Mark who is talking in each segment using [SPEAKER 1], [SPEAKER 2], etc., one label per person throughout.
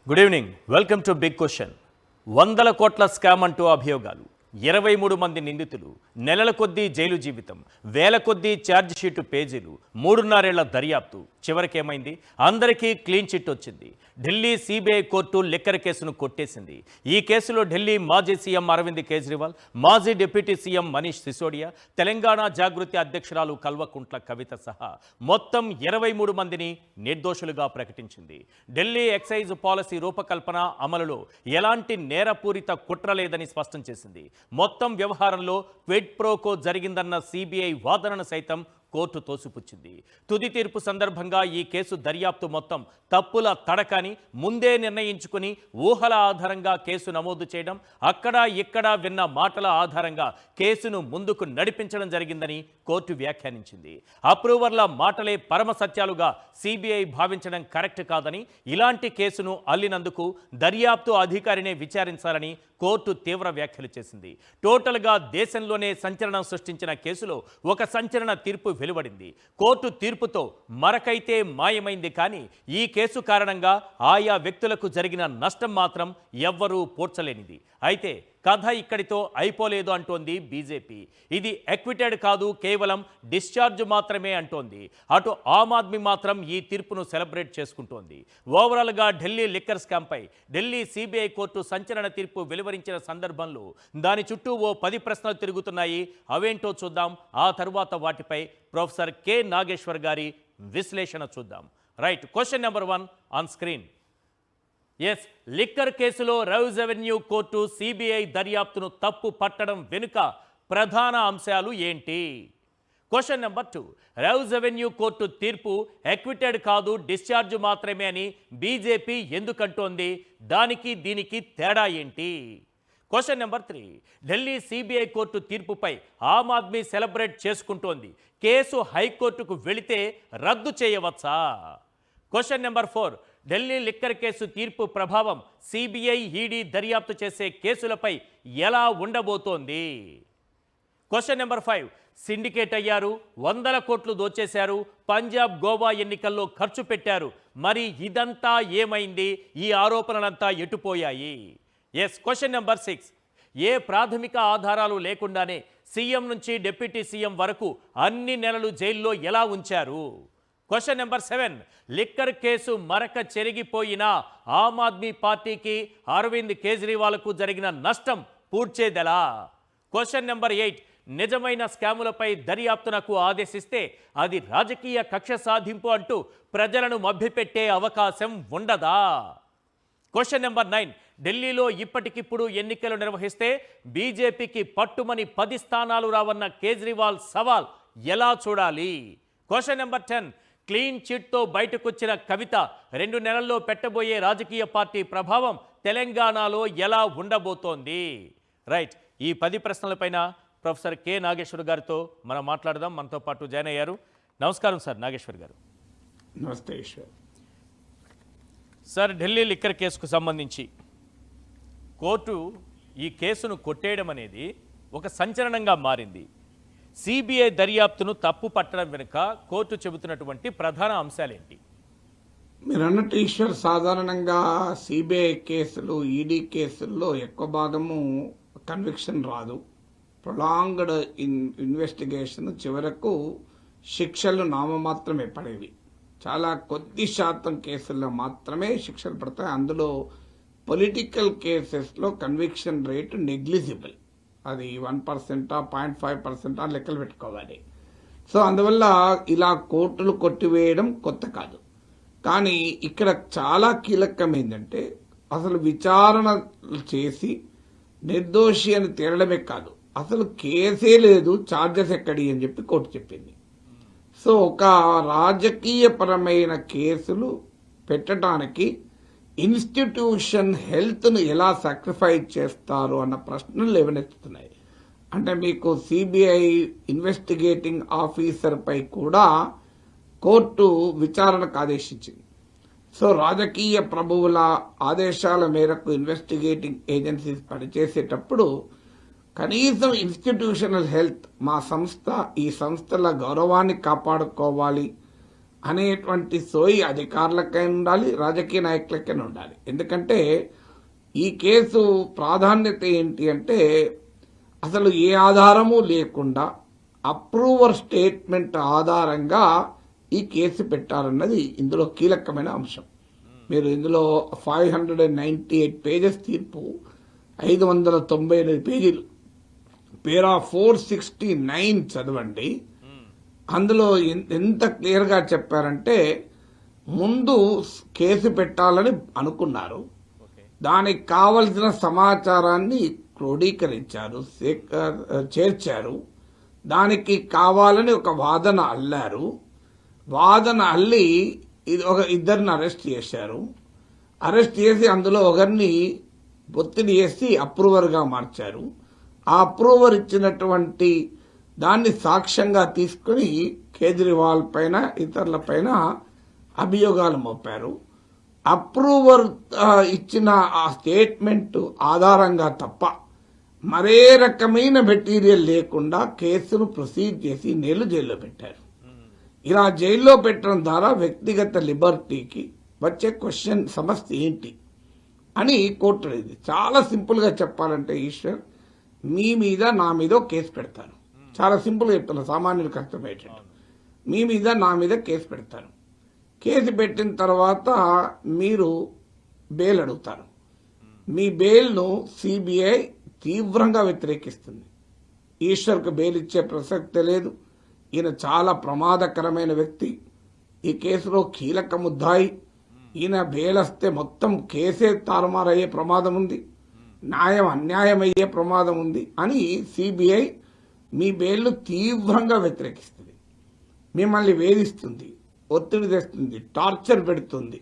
[SPEAKER 1] Good evening. Welcome to big question. 100 కోట్ల scam అంటూ అభియోగాలు, 23 మంది నిందితులు, నెలల కొద్దీ జైలు జీవితం, వేల కొద్దీ ఛార్జ్ షీటు పేజీలు, 3.5 ఏళ్ల దర్యాప్తు. చివరికేమైంది? అందరికీ క్లీన్ చిట్ వచ్చింది. ఢిల్లీ సిబిఐ కోర్టు లిక్కర్ కేసును కొట్టేసింది. ఈ కేసులో ఢిల్లీ మాజీ సీఎం అరవింద్ కేజ్రీవాల్, మాజీ డిప్యూటీ సీఎం మనీష్ సిసోడియా, తెలంగాణ జాగృతి అధ్యక్షురాలు కల్వకుంట్ల కవిత సహా మొత్తం 23 మందిని నిర్దోషులుగా ప్రకటించింది. ఢిల్లీ ఎక్సైజ్ పాలసీ రూపకల్పన అమలులో ఎలాంటి నేరపూరిత కుట్ర లేదని స్పష్టం చేసింది. మొత్తం వ్యవహారంలో క్విడ్ ప్రోకో జరిగిందన్న సిబిఐ వాదనను సైతం కోర్టు తోసిపుచ్చింది. తుది తీర్పు సందర్భంగా ఈ కేసు దర్యాప్తు మొత్తం తప్పుల తడకని ముందే నిర్ణయించుకుని ఊహల ఆధారంగా కేసు నమోదు చేయడం, అక్కడ ఇక్కడ విన్న మాటల ఆధారంగా కేసును ముందుకు నడిపించడం జరిగిందని కోర్టు వ్యాఖ్యానించింది. అప్రూవర్ల మాటలే పరమ సత్యాలుగా సిబిఐ భావించడం కరెక్ట్ కాదని, ఇలాంటి కేసును అల్లినందుకు దర్యాప్తు అధికారినే విచారించాలని కోర్టు తీవ్ర వ్యాఖ్యలు చేసింది. టోటల్గా దేశంలోనే సంచలనం సృష్టించిన కేసులో ఒక సంచలన తీర్పు వెలువడింది. కోర్టు తీర్పుతో మరకైతే మాయమైంది, కానీ ఈ కేసు కారణంగా ఆయా వ్యక్తులకు జరిగిన నష్టం మాత్రం ఎవ్వరూ పోడ్చలేనిది. అయితే కథ ఇక్కడితో అయిపోలేదు అంటోంది బీజేపీ. ఇది ఎక్విటెడ్ కాదు, కేవలం డిశ్చార్జ్ మాత్రమే అంటోంది. అటు ఆమ్ ఆద్మీ మాత్రం ఈ తీర్పును సెలబ్రేట్ చేసుకుంటోంది. ఓవరాల్గా ఢిల్లీ లిక్కర్ స్కామ్పై ఢిల్లీ సిబిఐ కోర్టు సంచలన తీర్పు వెలువరించిన సందర్భంలో దాని చుట్టూ ఓ 10 ప్రశ్నలు తిరుగుతున్నాయి. అవేంటో చూద్దాం. ఆ తరువాత వాటిపై ప్రొఫెసర్ కె నాగేశ్వర్ గారి విశ్లేషణ చూద్దాం. Right, question number 1 on screen. Yes, liquor కేసులో రౌజ్ అవెన్యూ కోర్టు సిబిఐ దర్యాప్తును తప్పు పట్టడం వెనుక ప్రధాన అంశాలు ఏంటి? Question number 2, Rouse Avenue court తీర్పు ఎక్విటెడ్ కాదు, డిశ్చార్జ్ మాత్రమే అని బీజేపీ ఎందుకంటోంది? దానికి దీనికి తేడా ఏంటి? Question number 3, Delhi CBI court తీర్పుపై ఆమ్ ఆద్మీ సెలబ్రేట్ చేసుకుంటోంది. కేసు హైకోర్టుకు వెళితే రద్దు చేయవచ్చా? Question number 4, Delhi liquor case తీర్పు ప్రభావం సిబిఐ, ఈడీ దర్యాప్తు చేసే కేసులపై ఎలా ఉండబోతోంది? క్వశ్చన్ నెంబర్ 5, సిండికేట్ అయ్యారు, 100 కోట్లు దోచేశారు, పంజాబ్ గోవా ఎన్నికల్లో ఖర్చు పెట్టారు, మరి ఇదంతా ఏమైంది? ఈ ఆరోపణలంతా ఎటుపోయాయి? ఎస్, క్వశ్చన్ నెంబర్ 6, ఏ ప్రాథమిక ఆధారాలు లేకుండానే సీఎం నుంచి డిప్యూటీ సీఎం వరకు అన్ని నెలలు జైల్లో ఎలా ఉంచారు? క్వశ్చన్ నెంబర్ 7, లిక్కర్ కేసు మరక చెరిగిపోయినా ఆమ్ ఆద్మీ పార్టీకి, అరవింద్ కేజ్రీవాల్కు జరిగిన నష్టం పూడ్చేదెలా? క్వశ్చన్ నెంబర్ 8, నిజమైన స్కాములపై దర్యాప్తునకు ఆదేశిస్తే అది రాజకీయ కక్ష సాధింపు అంటూ ప్రజలను మభ్యపెట్టే అవకాశం ఉండదా? క్వశ్చన్ నెంబర్ 9, ఢిల్లీలో ఇప్పటికిప్పుడు ఎన్నికలు నిర్వహిస్తే బీజేపీకి పట్టుమని 10 స్థానాలు రావన్న కేజ్రీవాల్ సవాల్ ఎలా చూడాలి? క్వశ్చన్ నెంబర్ 10, క్లీన్ చిట్తో బయటకొచ్చిన కవిత 2 నెలల్లో పెట్టబోయే రాజకీయ పార్టీ ప్రభావం తెలంగాణలో ఎలా ఉండబోతోంది? రైట్, ఈ 10 ప్రశ్నలపైన ప్రొఫెసర్ కె నాగేశ్వర్ గారితో మనం మాట్లాడదాం. మనతో పాటు జాయిన్ అయ్యారు. నమస్కారం సార్ నాగేశ్వర్ గారు.
[SPEAKER 2] నమస్తే ఈశ్వర్.
[SPEAKER 1] సార్, ఢిల్లీ లిక్కర్ కేసుకు సంబంధించి కోర్టు ఈ కేసును కొట్టేయడం అనేది ఒక సంచలనంగా మారింది. సిబిఐ దర్యాప్తును తప్పు పట్టడం వెనుక కోర్టు చెబుతున్నటువంటి ప్రధాన అంశాలేంటి?
[SPEAKER 2] మీరు అన్నట్టు ఈశ్వర్, సాధారణంగా సిబిఐ కేసులు, ఈడీ కేసుల్లో ఎక్కువ భాగము కన్విక్షన్ రాదు. ప్రొలాంగ్డ్ ఇన్వెస్టిగేషన్ చివరకు శిక్షలు నామమాత్రమే పడేవి. చాలా కొద్ది శాతం కేసుల్లో మాత్రమే శిక్షలు పడతాయి. అందులో పొలిటికల్ కేసెస్లో కన్విక్షన్ రేటు నెగ్లిజిబుల్. అది 1%, 0.5% లెక్కలు పెట్టుకోవాలి. సో అందువల్ల ఇలా కోర్టులు కొట్టివేయడం కొత్త కాదు. కానీ ఇక్కడ చాలా కీలకం ఏంటంటే, అసలు విచారణ చేసి నిర్దోషి అని తేలడమే కాదు, అసలు కేసే లేదు, ఛార్జెస్ ఎక్కడి అని చెప్పి కోర్టు చెప్పింది. సో ఒక రాజకీయపరమైన కేసులు పెట్టడానికి ఇన్స్టిట్యూషన్ హెల్త్ను ఎలా సాక్రిఫైస్ చేస్తారు అన్న ప్రశ్నలు లేవనెత్తుతున్నాయి. అంటే మీకు సిబిఐ ఇన్వెస్టిగేటింగ్ ఆఫీసర్ పై కూడా కోర్టు విచారణకు ఆదేశించింది. సో రాజకీయ ప్రభువుల ఆదేశాల మేరకు ఇన్వెస్టిగేటింగ్ ఏజెన్సీస్ పనిచేసేటప్పుడు కనీసం ఇన్స్టిట్యూషనల్ హెల్త్, మా సంస్థ ఈ సంస్థల గౌరవాన్ని కాపాడుకోవాలి అనేటువంటి సోయి అధికారులకైనా ఉండాలి, రాజకీయ నాయకులకైనా ఉండాలి. ఎందుకంటే ఈ కేసు ప్రాధాన్యత ఏంటి అంటే అసలు ఏ ఆధారము లేకుండా అప్రూవర్ స్టేట్మెంట్ ఆధారంగా ఈ కేసు పెట్టాలన్నది ఇందులో కీలకమైన అంశం. మీరు ఇందులో 598 పేజెస్ తీర్పు, 598 పేజీలు, పేరా 469 చదవండి. అందులో ఎంత క్లియర్గా చెప్పారంటే ముందు కేసు పెట్టాలని అనుకున్నారు, దానికి కావలసిన సమాచారాన్ని క్రోడీకరించారు, చేర్చారు, దానికి కావాలని ఒక వాదన అల్లారు, వాదన అల్లి ఇద్దరిని అరెస్ట్ చేశారు, అరెస్ట్ చేసి అందులో ఒకరిని ఒత్తిడి చేసి అప్రూవర్గా మార్చారు. ఆ అప్రూవర్ ఇచ్చినటువంటి దాన్ని సాక్ష్యంగా తీసుకుని కేజ్రీవాల్ పైన ఇతరుల పైన అభియోగాలు మోపారు. అప్రూవర్ ఇచ్చిన ఆ స్టేట్మెంట్ ఆధారంగా తప్ప మరే రకమైన మెటీరియల్ లేకుండా కేసును ప్రొసీడ్ చేసి నెలలు జైల్లో పెట్టారు. ఇలా జైల్లో పెట్టడం ద్వారా వ్యక్తిగత లిబర్టీకి వచ్చే క్వశ్చన్ సమస్య ఏంటి అని కోర్టు అడిగింది. చాలా సింపుల్గా చెప్పాలంటే ఈశ్వర్, మీ మీద నా మీద కేసు పెడతారు. చాలా సింపుల్గా చెప్తాను, సామాన్యులకు అర్థమయ్యేటట్టు. మీ మీద నా మీద కేసు పెడతారు. కేసు పెట్టిన తర్వాత మీరు బెయిల్ అడుగుతారు. మీ బెయిల్ను సిబిఐ తీవ్రంగా వ్యతిరేకిస్తుంది. ఈశ్వర్కు బెయిల్ ఇచ్చే ప్రసక్తే లేదు. ఈయన చాలా ప్రమాదకరమైన వ్యక్తి, ఈ కేసులో కీలక ముద్దాయి. ఈయన బెయిల్ వస్తే మొత్తం కేసే తారుమారయ్యే ప్రమాదం ఉంది, న్యాయం అన్యాయం అయ్యే ప్రమాదం ఉంది అని సిబిఐ మీ బెయిల్ను తీవ్రంగా వ్యతిరేకిస్తుంది. మిమ్మల్ని వేధిస్తుంది, ఒత్తిడి తెస్తుంది, టార్చర్ పెడుతుంది,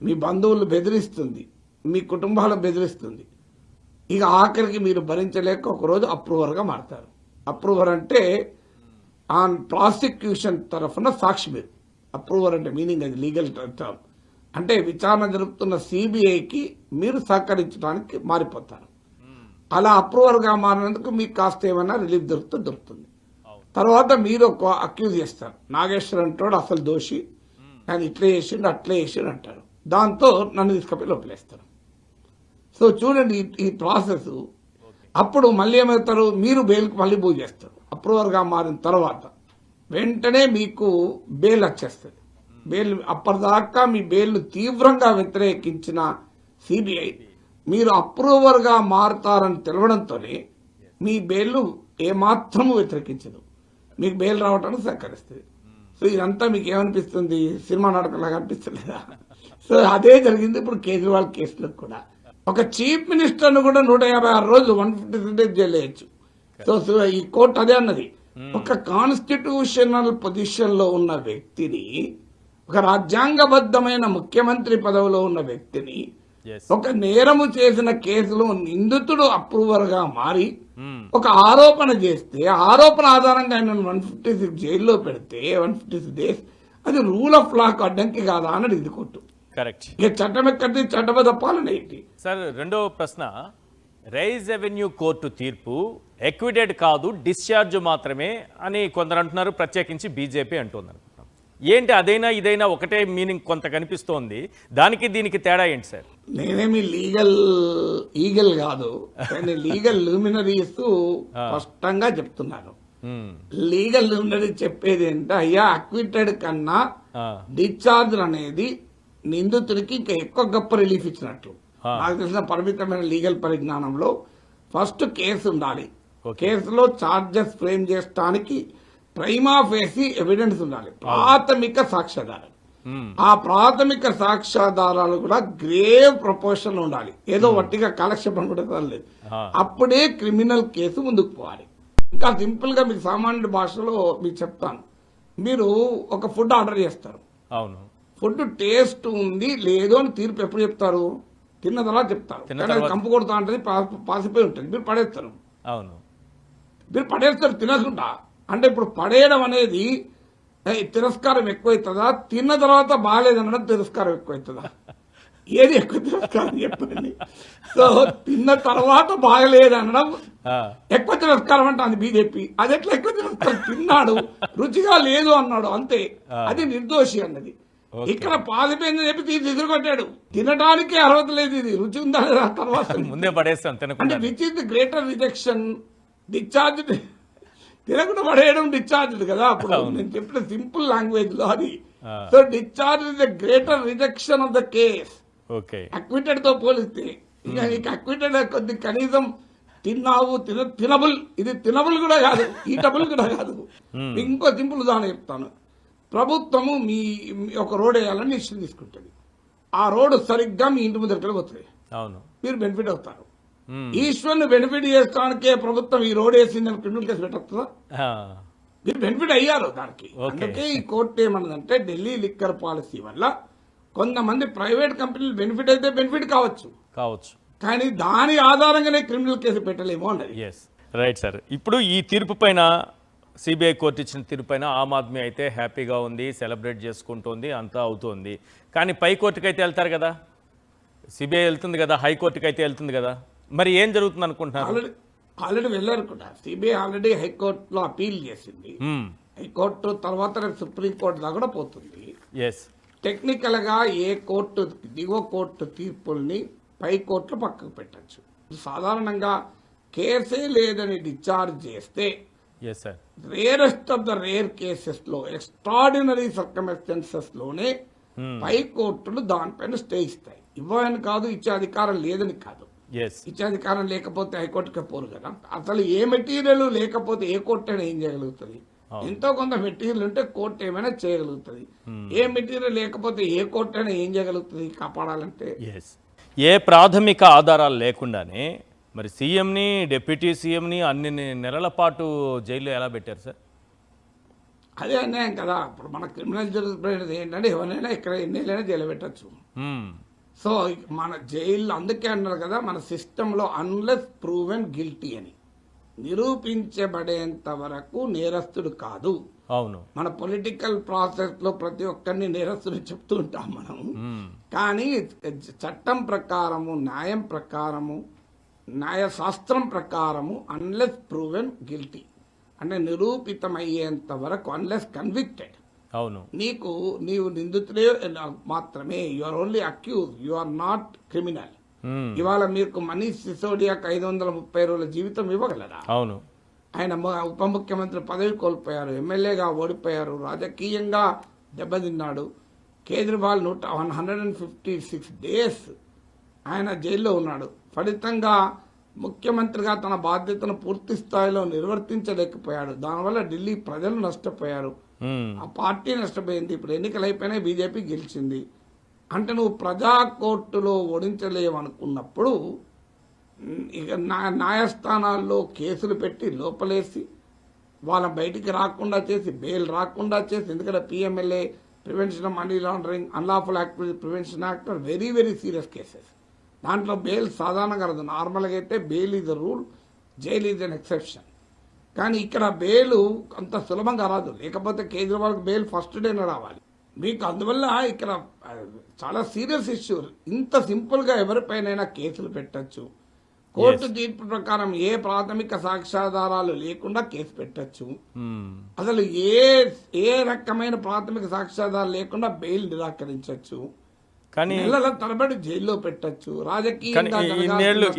[SPEAKER 2] మీ బంధువులు బెదిరిస్తుంది, మీ కుటుంబాలను బెదిరిస్తుంది. ఇక ఆఖరికి మీరు భరించలేక ఒకరోజు అప్రూవర్గా మారతారు. అప్రూవర్ అంటే ఆన్ ప్రాసిక్యూషన్ తరఫున సాక్షి. మీరు అప్రూవర్ అంటే మీనింగ్ అది లీగల్ టర్మ్ అంటే విచారణ జరుపుతున్న సిబిఐకి మీరు సహకరించడానికి మారిపోతారు. అలా అప్రూవర్గా మారినందుకు మీకు కాస్త ఏమైనా రిలీఫ్ దొరుకుతుంది. తర్వాత మీరు ఒక అక్యూజ్ చేస్తారు, నాగేశ్వర్ అంటాడు అసలు దోషి, ఆయన ఇట్లా చేసిండు అట్లా చేసిండు అంటారు. దాంతో నన్ను తీసుకుపోయి లోపలేస్తారు. సో చూడండి ఈ ప్రాసెస్. అప్పుడు మళ్ళీ ఏమవుతారు, మీరు బెయిల్కి మళ్ళీ మూవ్ చేస్తారు. అప్రూవర్గా మారిన తర్వాత వెంటనే మీకు బెయిల్ వచ్చేస్తుంది. బెయిల్ అప్పటిదాకా మీ బెయిల్ను తీవ్రంగా వ్యతిరేకించిన సిబిఐ మీరు అప్రూవర్గా మారుతారని తెలవడంతోనే మీ బెయిల్ను ఏమాత్రము వ్యతిరేకించదు, మీకు బెయిల్ రావడానికి సహకరిస్తుంది. సో ఇదంతా మీకు ఏమనిపిస్తుంది, సినిమా నాటకంలాగా అనిపిస్తలేదా? సో అదే జరిగింది ఇప్పుడు కేజ్రీవాల్ కేసులో కూడా. ఒక చీఫ్ మినిస్టర్ను కూడా 156 రోజులు 156 days జైలు వేయచ్చు. సో ఈ కోర్టు అదే అన్నది, ఒక కాన్స్టిట్యూషనల్ పొజిషన్ లో ఉన్న వ్యక్తిని, ఒక రాజ్యాంగబద్ధమైన ముఖ్యమంత్రి పదవిలో ఉన్న వ్యక్తిని ఒక నేరము చేసిన కేసులో నిందితుడు అప్రూవర్ గా మారి ఒక ఆరోపణ చేస్తే ఆరోపణ ఆధారంగా ఆయన 156 జైల్లో పెడితే 156 days అది రూల్ ఆఫ్ లాకు అడ్డంకి కాదా అని ఇది కోర్టు.
[SPEAKER 1] కరెక్ట్.
[SPEAKER 2] ఇక చట్టం ఎక్కడి చట్టబద్ధ పాలన ఏంటి?
[SPEAKER 1] సార్ రెండవ ప్రశ్న, రైజ్ అవెన్యూ కోర్టు తీర్పు ఎక్విడెడ్ కాదు డిశ్చార్జ్ మాత్రమే అని కొందరు అంటున్నారు, ప్రత్యేకించి బీజేపీ అంటున్నారు. ఏంటి అదైనా ఇదైనా ఒకటే మీనింగ్ కొంత కనిపిస్తోంది, దానికి దీనికి తేడా ఏంటి సార్?
[SPEAKER 2] నేనేమి ఈగల్ కాదు, కానీ లీగల్ లూమినరీస్ స్పష్టంగా చెప్తున్నారు. లీగల్ లూమినరీ చెప్పేది ఏంటంటే, అయ్యా అక్విటెడ్ కన్నా డిశ్చార్జ్ అనేది నిందితుడికి ఇంకా ఎక్కువ గొప్ప రిలీఫ్ ఇచ్చినట్లు. నాకు తెలిసిన పరిమితమైన లీగల్ పరిజ్ఞానంలో ఫస్ట్ కేసు ఉండాలి, కేసులో చార్జెస్ ఫ్రేమ్ చేయడానికి ప్రైమా ఫేసి ఎవిడెన్స్ ఉండాలి, ప్రాథమిక సాక్ష్యాధారాలు. ఆ ప్రాథమిక సాక్ష్యాధారాలు కూడా గ్రేవ్ ప్రపోర్షన్ ఉండాలి, ఏదో వట్టిగా కాలక్షేపం కూడా లేదు. అప్పుడే క్రిమినల్ కేసు ముందుకు పోవాలి. ఇంకా సింపుల్ గా మీకు సామాన్య భాషలో మీకు చెప్తాను, మీరు ఒక ఫుడ్ ఆర్డర్ చేస్తారు, అవును, ఫుడ్ టేస్ట్ ఉంది లేదో అని తీర్పు ఎప్పుడు చెప్తారు? తిన్న తర్వాత చెప్తారు. కంపు కొడుతా ఉంటుంది, పాసిపోయి ఉంటుంది, మీరు పడేస్తారు. అవును, మీరు పడేస్తారు తినకుండా. అంటే ఇప్పుడు పడేయడం అనేది తిరస్కారం ఎక్కువైతుందా, తిన్న తర్వాత బాగాలేదనడం తిరస్కారం ఎక్కువైతుందా? ఏది ఎక్కువ తిరస్కారం చెప్పండి. సో తిన్న తర్వాత బాగలేదు అనడం ఎక్కువ తిరస్కారం అంటే అది బీజేపీ. అది ఎట్లా ఎక్కువ తిరస్కారం? తిన్నాడు, రుచిగా లేదు అన్నాడు అంతే, అది నిర్దోషి అన్నది. ఇక్కడ పాలిపోయింది చెప్పి తీసి ఎదురుకొట్టాడు. తినడానికి అర్హత లేదు, ఇది రుచి ఉందా లేదా తర్వాత
[SPEAKER 1] ముందే పడేస్తాం.
[SPEAKER 2] అంటే which is the greater rejection? Discharge తినకుండా పడేయడం డిశ్చార్జ్ కదా. అప్పుడు నేను చెప్పిన సింపుల్ లాంగ్వేజ్ లో అది. So discharge is the greater rejection of the case. Acquitted తో పోలిస్తే ఇక నీకు అక్విటెడ్ కొద్ది కనీసం తిన్నావు, తినబుల్, ఇది తినబుల్ కూడా కాదు, ఈటబుల్ కూడా కాదు. ఇంకో సింపుల్ ఉదాహరణ చెప్తాను. ప్రభుత్వము మీ ఒక రోడ్ వేయాలని నిశ్చయం తీసుకుంటుంది. ఆ రోడ్డు సరిగ్గా మీ ఇంటి ముందరికి పోతుంది, మీరు బెనిఫిట్ అవుతారు. ఈశ్వర్ని బెనిఫిట్ చేసుకోవడానికే ప్రభుత్వం ఈ రోడ్ వేసిందని క్రిమినల్ కేసు పెట్టొస్తుందా? మీరు బెనిఫిట్ అయ్యారు దానికి. అందుకే ఈ కోర్టు ఏమన్నదంటే ఢిల్లీ లిక్కర్ పాలసీ వల్ల కొంతమంది ప్రైవేట్ కంపెనీలు బెనిఫిట్ అయితే బెనిఫిట్ కావచ్చు, కానీ దాని ఆధారంగానే క్రిమినల్ కేసు పెట్టలేమో అన్నది.
[SPEAKER 1] Right sir. ఇప్పుడు ఈ తీర్పు పైన, సిబిఐ కోర్టు ఇచ్చిన తీర్పు పైన ఆమ్ ఆద్మీ అయితే హ్యాపీగా ఉంది, సెలబ్రేట్ చేసుకుంటోంది, అంతా అవుతోంది. కానీ పై కోర్టుకి అయితే వెళ్తారు కదా, సిబిఐ వెళ్తుంది కదా, హైకోర్టుకి అయితే వెళ్తుంది కదా, మరి ఏం జరుగుతుంది అనుకుంటున్నారు?
[SPEAKER 2] ఆల్రెడీ వెళ్ళారు కూడా. సిబిఐ ఆల్రెడీ హైకోర్టులో అపీల్ చేసింది. హైకోర్టు తర్వాత రేపు సుప్రీంకోర్టు దాకా కూడా పోతుంది. టెక్నికల్ గా ఏ కోర్టు దిగువ కోర్టు తీర్పుల్ని పై కోర్టులో పక్కకు పెట్టచ్చు. సాధారణంగా కేసే లేదని డిశ్చార్జ్ చేస్తే rarest of the rare cases లో, ఎక్స్ట్రాడినరీ సర్కమ్స్టాన్సెస్ లోనే పై కోర్టులు దానిపైన స్టే ఇస్తాయి. ఇవ్వని కాదు, ఇచ్చే అధికారం లేదని కాదు. ఇచ్చే అధికారం లేకపోతే హైకోర్టుకి పోరు కదా. అసలు ఏ మెటీరియల్ లేకపోతే ఏ కోర్టు అయినా ఏం చేయగలుగుతుంది? ఎంతో కొంత మెటీరియల్ ఉంటే కోర్టు ఏమైనా చేయగలుగుతుంది. ఏ మెటీరియల్ లేకపోతే ఏ కోర్టు అయినా ఏం చేయగలుగుతుంది కాపాడాలంటే?
[SPEAKER 1] ఏ ప్రాథమిక ఆధారాలు లేకుండానే మరి సీఎంని, డిప్యూటీ సీఎంని అన్ని నెలల పాటు జైల్లో ఎలా పెట్టారు సార్?
[SPEAKER 2] అదే అన్యాయం కదా. ఇప్పుడు మన క్రిమినల్ జూరిస్ప్రుడెన్స్ ఏంటంటే ఎవరైనా ఇక్కడ ఎన్నేళ్ళైనా జైలు పెట్టచ్చు. సో మన జైల్లో అందుకే అన్నారు కదా, మన సిస్టంలో అన్లెస్ ప్రూవెన్ గిల్టీ అని, నిరూపించబడేంత వరకు నేరస్తుడు కాదు.
[SPEAKER 1] అవును,
[SPEAKER 2] మన పొలిటికల్ ప్రాసెస్ లో ప్రతి ఒక్కరిని నేరస్తుడు చెప్తూ ఉంటాం మనం. కానీ చట్టం ప్రకారము, న్యాయం ప్రకారము, న్యాయశాస్త్రం ప్రకారము అన్లెస్ ప్రూవెన్ గిల్టీ అంటే నిరూపితమయ్యేంత వరకు, అన్లెస్ కన్విక్టెడ్,
[SPEAKER 1] అవును,
[SPEAKER 2] నీవు నిందితుడే మాత్రమే, you are only accused, you are not criminal. ఇవాళ మీకు మనీష్ సిసోడియాకి 530 రోజుల జీవితం ఇవ్వగలరా?
[SPEAKER 1] అవును,
[SPEAKER 2] ఆయన ఉప ముఖ్యమంత్రి పదవి కోల్పోయారు, ఎమ్మెల్యేగా ఓడిపోయారు, రాజకీయంగా దెబ్బతిన్నాడు. కేజ్రీవాల్ 156 days ఆయన జైల్లో ఉన్నాడు. ఫలితంగా ముఖ్యమంత్రిగా తన బాధ్యతను పూర్తి స్థాయిలో నిర్వర్తించలేకపోయాడు. దానివల్ల ఢిల్లీ ప్రజలు నష్టపోయారు, ఆ పార్టీ నష్టపోయింది. ఇప్పుడు ఎన్నికలు అయిపోయినాయి, బీజేపీ గెలిచింది. అంటే నువ్వు ప్రజా కోర్టులో ఓడించలేవనుకున్నప్పుడు ఇక న్యాయస్థానాల్లో కేసులు పెట్టి లోపలేసి వాళ్ళ బయటికి రాకుండా చేసి, బెయిల్ రాకుండా చేసి, ఎందుకంటే PMLA, prevention of money laundering, unlawful activity prevention act are very very serious cases. దాంట్లో బెయిల్ సాధారణంగా రాదు. నార్మల్గా అయితే bail is a rule, jail is an exception. కానీ ఇక్కడ బెయిల్ అంత సులభంగా రాదు. లేకపోతే కేజ్రీవాల్కి బెయిల్ ఫస్ట్ డేనే రావాలి మీకు. అందువల్ల ఇక్కడ చాలా సీరియస్ ఇష్యూ. ఇంత సింపుల్ గా ఎవరిపైనైనా కేసులు పెట్టచ్చు. కోర్టు తీర్పు ప్రకారం ఏ ప్రాథమిక సాక్ష్యాధారాలు లేకుండా కేసు పెట్టచ్చు. అసలు ఏ రకమైన ప్రాథమిక సాక్ష్యాధారాలు లేకుండా బెయిల్ నిరాకరించచ్చు.
[SPEAKER 1] కానీ
[SPEAKER 2] తరబడి జైల్లో పెట్టచ్చు.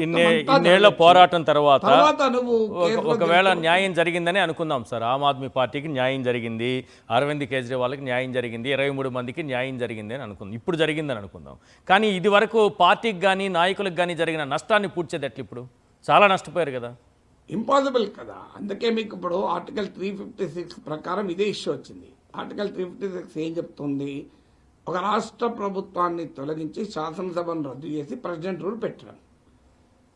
[SPEAKER 1] ఇన్నేళ్ల పోరాటం తర్వాత ఒకవేళ న్యాయం జరిగిందని అనుకుందాం సార్. ఆమ్ ఆద్మీ పార్టీకి న్యాయం జరిగింది, అరవింద్ కేజ్రీవాల్కి న్యాయం జరిగింది, 23 మందికి న్యాయం జరిగింది అని అనుకుందాం, ఇప్పుడు జరిగిందని అనుకుందాం. కానీ ఇది వరకు పార్టీకి కానీ నాయకులకు కానీ జరిగిన నష్టాన్ని పూడ్చేది ఎట్లా? ఇప్పుడు చాలా నష్టపోయారు కదా.
[SPEAKER 2] ఇంపాసిబుల్ కదా. అందుకే మీకు ఇప్పుడు ఆర్టికల్ 356 ప్రకారం ఇదే ఇష్యూ వచ్చింది. ఆర్టికల్ 356 ఏం చెప్తుంది? ఒక రాష్ట్ర ప్రభుత్వాన్ని తొలగించి శాసనసభను రద్దు చేసి ప్రెసిడెంట్ రూల్ పెట్టడం.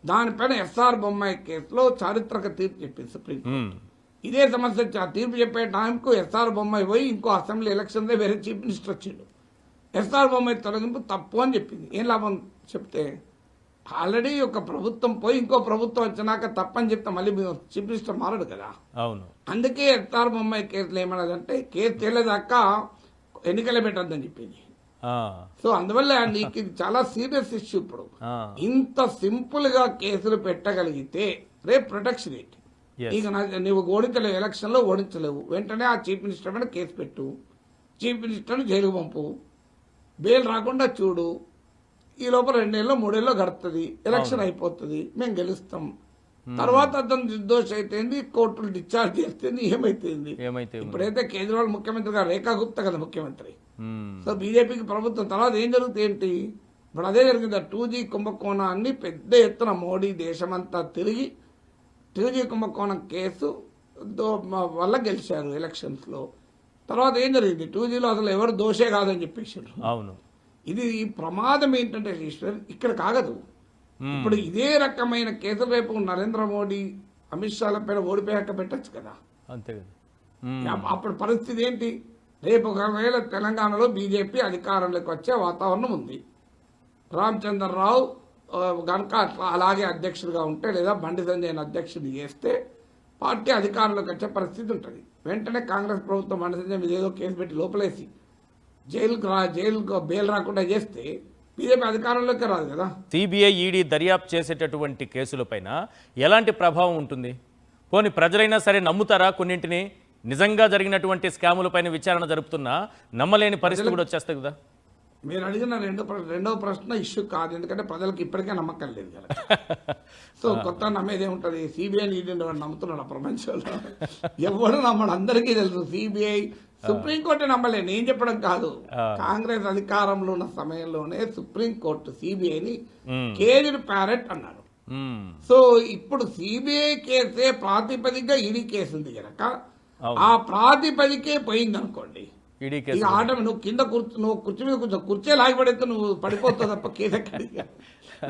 [SPEAKER 2] దానిపైన ఎస్ఆర్ బొమ్మాయి కేసులో చారిత్రక తీర్పు చెప్పింది సుప్రీంకోర్టు. ఇదే సమస్య తీర్పు చెప్పే టైంకు ఎస్ఆర్ బొమ్మాయి పోయి ఇంకో అసెంబ్లీ ఎలక్షన్ వేరే చీఫ్ మినిస్టర్ వచ్చిండు. ఎస్ఆర్ బొమ్మాయి తొలగింపు తప్పు అని చెప్పింది. ఏం లాభం చెప్తే? ఆల్రెడీ ఒక ప్రభుత్వం పోయి ఇంకో ప్రభుత్వం వచ్చినాక తప్పని చెప్తే మళ్ళీ చీఫ్ మినిస్టర్ మారడు కదా.
[SPEAKER 1] అవును,
[SPEAKER 2] అందుకే ఎస్ఆర్ బొమ్మాయి కేసులో ఏమన్నదంటే కేసు తేలేదాకా ఎన్నికలే పెట్టద్దని చెప్పింది.
[SPEAKER 1] ఆ,
[SPEAKER 2] సో అందువల్ల నీకు ఇది చాలా సీరియస్ ఇష్యూ. ఇప్పుడు
[SPEAKER 1] ఆ,
[SPEAKER 2] ఇంత సింపుల్ గా కేసులు పెట్టగలిగితే రేపు ప్రొటెక్షన్ ఏంటి?
[SPEAKER 1] Yes.
[SPEAKER 2] ఇక నువ్వు ఓడించలేవు, ఎలక్షన్ లో ఓడించలేవు, వెంటనే ఆ చీఫ్ మినిస్టర్ మీద కేసు పెట్టు, చీఫ్ మినిస్టర్ని జైలుకు పంపు, బెయిల్ రాకుండా చూడు, ఈ లోపల 2 ఏళ్ళు 3 ఏళ్ళు గడుతుంది, ఎలక్షన్ అయిపోతుంది, మేము గెలుస్తాం. తర్వాత అతను నిర్దోష అయితేంది, కోర్టులు డిశ్చార్జ్ చేస్తేంది, ఏమైతుంది?
[SPEAKER 1] ఏమైతే
[SPEAKER 2] ఇప్పుడైతే కేజ్రీవాల్ ముఖ్యమంత్రి గారు, రేఖా గుప్తా కదా ముఖ్యమంత్రి.
[SPEAKER 1] మ్మ్.
[SPEAKER 2] సో బీజేపీకి ప్రభుత్వం తర్వాత ఏం జరుగుతుంది ఏంటి? ఇప్పుడు అదే జరిగింది. 2G కుంభకోణాన్ని పెద్ద ఎత్తున మోడీ దేశమంతా తిరిగి 2G కుంభకోణం కేసు వల్ల గెలిచారు ఎలక్షన్స్ లో. తర్వాత ఏం జరిగింది? 2Gలో అసలు ఎవరు దోషే కాదని చెప్పేసారు.
[SPEAKER 1] అవును.
[SPEAKER 2] ఇది ఈ ప్రమాదం ఏంటంటే ఈశ్వర్, ఇక్కడ కాగదు. ఇప్పుడు ఇదే రకమైన కేసులు రేపు నరేంద్ర మోడీ అమిత్ షాల పైన ఓడిపోయాక పెట్టచ్చు కదా.
[SPEAKER 1] అంతే కదా.
[SPEAKER 2] అప్పుడు పరిస్థితి ఏంటి? రేపు ఒకవేళ తెలంగాణలో బీజేపీ అధికారంలోకి వచ్చే వాతావరణం ఉంది, రామచంద్రరావు గనక అలాగే అధ్యక్షుడిగా ఉంటే, లేదా బండి సంజయ్ అధ్యక్షుడు చేస్తే పార్టీ అధికారంలోకి వచ్చే పరిస్థితి ఉంటుంది. వెంటనే కాంగ్రెస్ ప్రభుత్వం బండి సంజయ్ మీద ఏదో కేసు పెట్టి లోపలేసి జైలుకు బెయిల్ రాకుండా చేస్తే బీజేపీ అధికారంలోకి రాదు కదా.
[SPEAKER 1] సిబిఐ ఈడీ దర్యాప్తు చేసేటటువంటి కేసులపైన ఎలాంటి ప్రభావం ఉంటుంది? పోనీ ప్రజలైనా సరే నమ్ముతారా? కొన్నింటిని నిజంగా జరిగినటువంటి స్కాములపైన విచారణ జరుపుతున్నా నమ్మలేని పరిస్థితి కూడా వచ్చేస్తుంది కదా.
[SPEAKER 2] మీరు అడిగిన రెండవ ప్రశ్న ఇష్యూ కాదు, ఎందుకంటే ప్రజలకు ఇప్పటికే నమ్మకం లేదు కదా. సో కొత్త నమ్మేది ఏముంటుంది? సిబిఐని ఈడీని నమ్ముతున్నాడు ప్రపంచంలో? ఎవరు నమ్మడు, అందరికీ తెలుసు. సిబిఐ సుప్రీంకోర్టు నమ్మలే, నేను చెప్పడం కాదు. కాంగ్రెస్ అధికారంలో ఉన్న సమయంలోనే సుప్రీంకోర్టు సిబిఐని కేజ్డ్ ప్యారెట్ అన్నారు. సో ఇప్పుడు సిబిఐ కేసే ప్రాతిపదికగా ఈడీ కేసు ఉంది కనుక ఆ ప్రాతిపదికే పోయింది అనుకోండి,
[SPEAKER 1] ఈడీ
[SPEAKER 2] ఇక
[SPEAKER 1] కేసు
[SPEAKER 2] ఆట నువ్వు కింద నువ్వు కుర్చీ మీద కూర్చో, కుర్చీ లాగిపడేస్తే నువ్వు పడిపోతావు తప్ప కేసు ఎక్కడిది?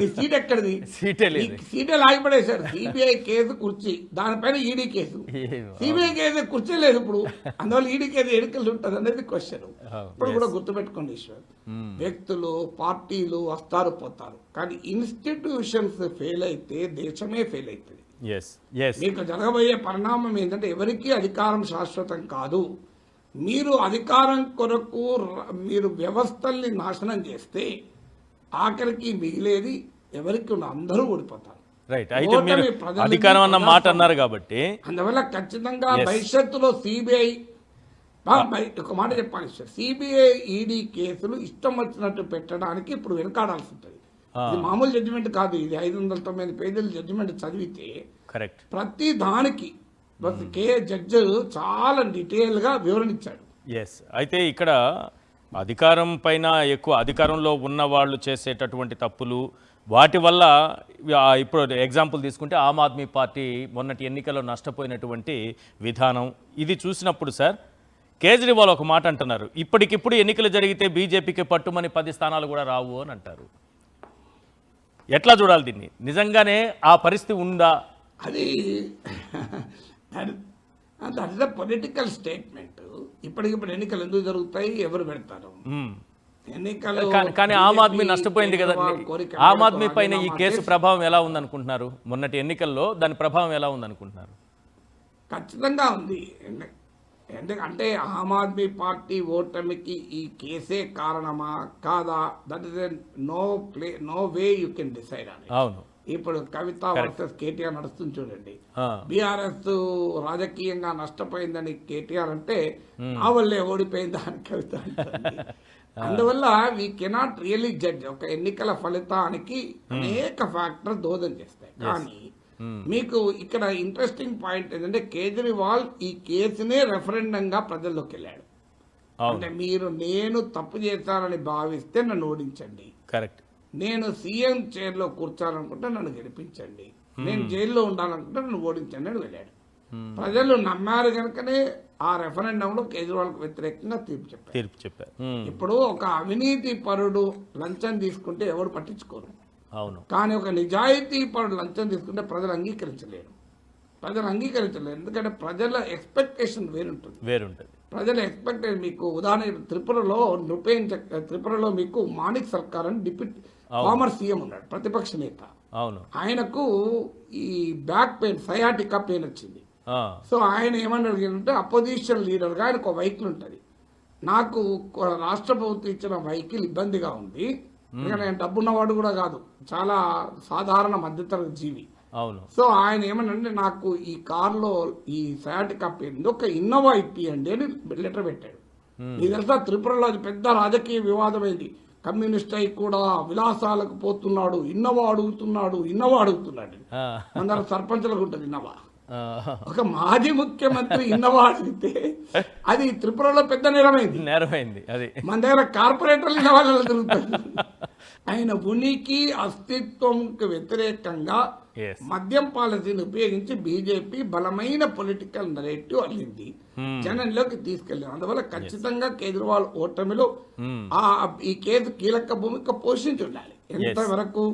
[SPEAKER 2] నీ సీట్ ఎక్కడిది?
[SPEAKER 1] సీటే లేదు.
[SPEAKER 2] సీటే లాగిపడేశారు. సిబిఐ కేసు కుర్చీ, దానిపైన ఈడీ కేసు. సిబిఐ కేసు కుర్చీ లేదు ఇప్పుడు, అందువల్ల ఈడీ కేసు ఎన్నికలు ఉంటుంది అనేది క్వశ్చన్. ఇప్పుడు కూడా గుర్తుపెట్టుకోండి ఈశ్వర్, వ్యక్తులు పార్టీలు వస్తారు పోతారు, కానీ ఇన్స్టిట్యూషన్స్ ఫెయిల్ అయితే దేశమే ఫెయిల్ అవుతుంది. మీకు జరగబోయే పరిణామం ఏంటంటే, ఎవరికీ అధికారం శాశ్వతం కాదు. మీరు అధికారం కొరకు మీరు వ్యవస్థల్ని నాశనం చేస్తే ఆఖరికి మిగిలేది ఎవరికి ఉన్న అందరూ ఓడిపోతారు.
[SPEAKER 1] రైట్. అయితే మీరు అధికారం అన్న మాట అన్నారు కాబట్టి
[SPEAKER 2] అందువల్ల ఖచ్చితంగా భవిష్యత్తులో సిబిఐ ఒక మాట చెప్పాలి సార్, సిబిఐ ఈడీ కేసులు ఇష్టం వచ్చినట్టు పెట్టడానికి ఇప్పుడు వెనకాడాల్సి ఉంటుంది. ఇది మామూలు జడ్జిమెంట్ కాదు, ఇది 509 పేజీల జడ్జిమెంట్ చదివితే
[SPEAKER 1] కరెక్ట్
[SPEAKER 2] ప్రతి దానికి జడ్జి చాలా డీటెయిల్ గా వివరణించాడు.
[SPEAKER 1] ఎస్. అయితే ఇక్కడ అధికారం పైన ఎక్కువ అధికారంలో ఉన్న వాళ్ళు చేసేటటువంటి తప్పులు, వాటి వల్ల ఇప్పుడు ఎగ్జాంపుల్ తీసుకుంటే ఆమ్ ఆద్మీ పార్టీ మొన్నటి ఎన్నికల్లో నష్టపోయినటువంటి విధానం, ఇది చూసినప్పుడు సార్ కేజ్రీవాల్ ఒక మాట అంటున్నారు, ఇప్పటికిప్పుడు ఎన్నికలు జరిగితే బీజేపీకి పట్టుమని 10 స్థానాలు కూడా రావు అని అంటారు. ఎట్లా చూడాలి దీన్ని? నిజంగానే ఆ పరిస్థితి ఉందా?
[SPEAKER 2] అది that is a political statement. ఇప్పటికిప్పుడు ఎన్నికలు ఎందుకు జరుగుతాయి, ఎవరు పెడతారు ఎన్నికలు?
[SPEAKER 1] కానీ ఆమ్ ఆద్మీ నష్టపోయింది కదా. ఆమ్ ఆద్మీ పైన ఈ కేసు ప్రభావం ఎలా ఉందనుకుంటున్నారు? మొన్నటి ఎన్నికల్లో దాని ప్రభావం ఎలా ఉందనుకుంటున్నారు?
[SPEAKER 2] ఖచ్చితంగా ఉంది. ఎందుకంటే ఆమ్ ఆద్మీ పార్టీ ఓటమికి ఈ కేసే కారణమా కాదా, that is no way you can decide అని.
[SPEAKER 1] అవును.
[SPEAKER 2] ఇప్పుడు కవిత వర్సెస్ కేటీఆర్ నడుస్తుంది చూడండి. బీఆర్ఎస్ రాజకీయంగా నష్టపోయిందని కేటీఆర్ అంటే, ఆ వల్లే ఓడిపోయిందా అని కవిత అంటుంది. అందువల్ల వీ కెనాట్ రియలీ జడ్జ్. ఒక ఎన్నికల ఫలితానికి అనేక ఫ్యాక్టర్ దోహదం చేస్తాయి. కానీ మీకు ఇక్కడ ఇంట్రెస్టింగ్ పాయింట్ ఏంటంటే, కేజ్రీవాల్ ఈ కేసునే రెఫరెండంగా ప్రజల్లోకి వెళ్ళాడు. అంటే నేను తప్పు చేశానని భావిస్తే నన్ను ఓడించండి,
[SPEAKER 1] కరెక్ట్,
[SPEAKER 2] నేను సీఎం చైర్లో కూర్చోాలనుకుంటే నన్ను గెలిపించండి, నేను జైల్లో ఉండాలనుకుంటే నన్ను ఓడించండి అని వెళ్ళాడు. ప్రజలు నమ్మారు కనుకనే ఆ రెఫరెండంలో కేజ్రీవాల్కు వ్యతిరేకంగా తీర్పు చెప్పారు. ఇప్పుడు ఒక అవినీతి పరుడు లంచం తీసుకుంటే ఎవరు పట్టించుకోరు.
[SPEAKER 1] అవును.
[SPEAKER 2] కానీ ఒక నిజాయితీ పరుడు లంచం తీసుకుంటే ప్రజలు అంగీకరించలేరు. ఎందుకంటే ప్రజల ఎక్స్పెక్టేషన్ వేరుంటుంది. ప్రజల ఎక్స్పెక్టేషన్ మీకు ఉదాహరణ త్రిపురలో మీకు మాణిక్ సర్కార్ అని డిప్యూటీ ఫార్మర్ సీఎం ఉన్నాడు, ప్రతిపక్ష నేత.
[SPEAKER 1] అవును.
[SPEAKER 2] ఆయనకు ఈ బ్యాక్ పెయిన్, సయాటికా పెయిన్ వచ్చింది. సో ఆయన ఏమని అడిగారంటే, అపోజిషన్ లీడర్ గా ఆయనకు ఒక వెహికల్ ఉంటుంది, నాకు రాష్ట్ర ప్రభుత్వం ఇచ్చిన వెహికల్ ఇబ్బందిగా ఉంది. ఎందుకంటే నేను డబ్బున్నవాడు కూడా కాదు, చాలా సాధారణ మధ్యతరగతి జీవి.
[SPEAKER 1] అవును.
[SPEAKER 2] సో ఆయన ఏమనంటే నాకు ఈ కార్లో ఈ సయాటికా పేరుంది, ఒక ఇన్నోవా ఇప్పియండి అని లెటర్ పెట్టాడు. నీకు తెలుసా త్రిపురలో అది పెద్ద రాజకీయ వివాదమైంది. కమ్యూనిస్ట్ అయి కూడా విలాసాలకు పోతున్నాడు, ఇన్నోవా అడుగుతున్నాడు. మన దగ్గర సర్పంచులకు ఉంటుంది ఇన్నోవా. ఒక మాజీ ముఖ్యమంత్రి ఇన్నోవా అడిగితే అది త్రిపురలో పెద్ద నేరమైంది. అది మన దగ్గర కార్పొరేటర్లు ఇన్నోవాళ్ళ తిరుగుతారు. ఆయన ఉనికి అస్తిత్వంకి వ్యతిరేకంగా మద్యం పాలసీని ఉపయోగించి బీజేపీ బలమైన పొలిటికల్ నరేటివ్ అల్లింది, జనంలోకి తీసుకెళ్లింది. అందువల్ల ఖచ్చితంగా కేజ్రీవాల్ ఓటమిలో ఈ కేసు కీలక భూమిక పోషించి ఉండాలి. ఎంతవరకు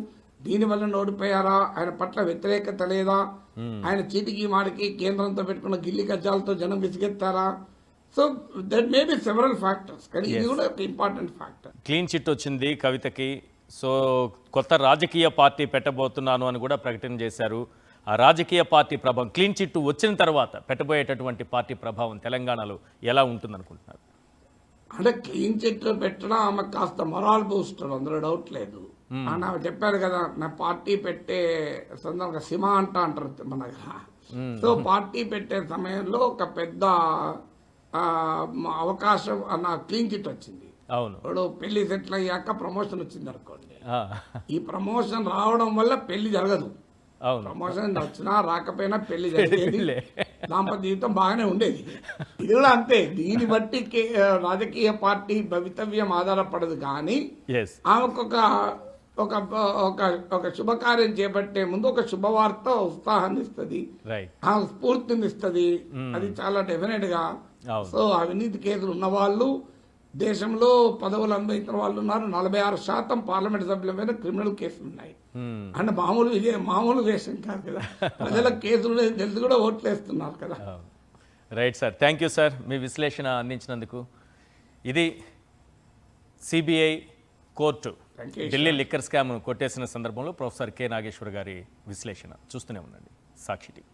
[SPEAKER 2] దీనివల్ల ఓడిపోయారా, ఆయన పట్ల వ్యతిరేకత లేదా, ఆయన చీటికి మాడికి కేంద్రంతో పెట్టుకున్న గిల్లి గజ్జాలతో జనం విసిగెత్తారా. So that may be several factors, కానీ ఇది కూడా ఒక ఇంపార్టెంట్ ఫ్యాక్టర్.
[SPEAKER 1] క్లీన్ చిట్ వచ్చింది కవితకి. సో కొత్త రాజకీయ పార్టీ పెట్టబోతున్నాను అని కూడా ప్రకటన చేశారు. ఆ రాజకీయ పార్టీ ప్రభావం క్లీన్ చిట్ వచ్చిన తర్వాత పెట్టబోయేటటువంటి పార్టీ ప్రభావం తెలంగాణలో ఎలా ఉంటుంది అనుకుంటున్నారు?
[SPEAKER 2] అంటే క్లీన్ చిట్ పెట్టడం ఆమె కాస్త మొరాల్ బూస్టర్, అందులో డౌట్ లేదు. అని ఆమె చెప్పారు కదా, నా పార్టీ పెట్టే సందర్భంగా సిమ అంటారు మన దగ్గర. సో పార్టీ పెట్టే సమయంలో ఒక పెద్ద అవకాశం అన్న క్లీన్ చిట్ వచ్చింది.
[SPEAKER 1] అవును.
[SPEAKER 2] ఇప్పుడు పెళ్లి సెటిల్ అయ్యాక ప్రమోషన్ వచ్చింది అనుకోండి, ఈ ప్రమోషన్ రావడం వల్ల పెళ్లి జరగదు. ప్రమోషన్ వచ్చినా రాకపోయినా పెళ్లి జరిగేది, దాంపత్య జీవితం బాగానే ఉండేది. ఇది కూడా అంతే. దీన్ని బట్టి రాజకీయ పార్టీ భవితవ్యం ఆధారపడదు, కానీ ఆమెకు ఒక శుభకార్యం చేపట్టే ముందు ఒక శుభవార్త ఉత్సాహాన్ని ఇస్తుంది, ఆమె స్ఫూర్తిని ఇస్తుంది. అది చాలా డెఫినెట్ గా. సో అవినీతి కేసులు ఉన్న వాళ్ళు, దేశంలో పదవులు అనుభవించిన వాళ్ళు ఉన్నారు. 46% పార్లమెంట్ సభ్యుల మీద క్రిమినల్ కేసులు ఉన్నాయి. అంటే మామూలు దేశం కాదు కదా, ప్రజల కేసులు తెలిసి కూడా ఓట్లు వేస్తున్నారు కదా.
[SPEAKER 1] Right sir, thank you sir మీ విశ్లేషణ అందించినందుకు. ఇది CBI court Delhi liquor scam కొట్టేసిన సందర్భంలో ప్రొఫెసర్ కె నాగేశ్వర్ గారి విశ్లేషణ. చూస్తూనే ఉండండి సాక్షి టీవీ.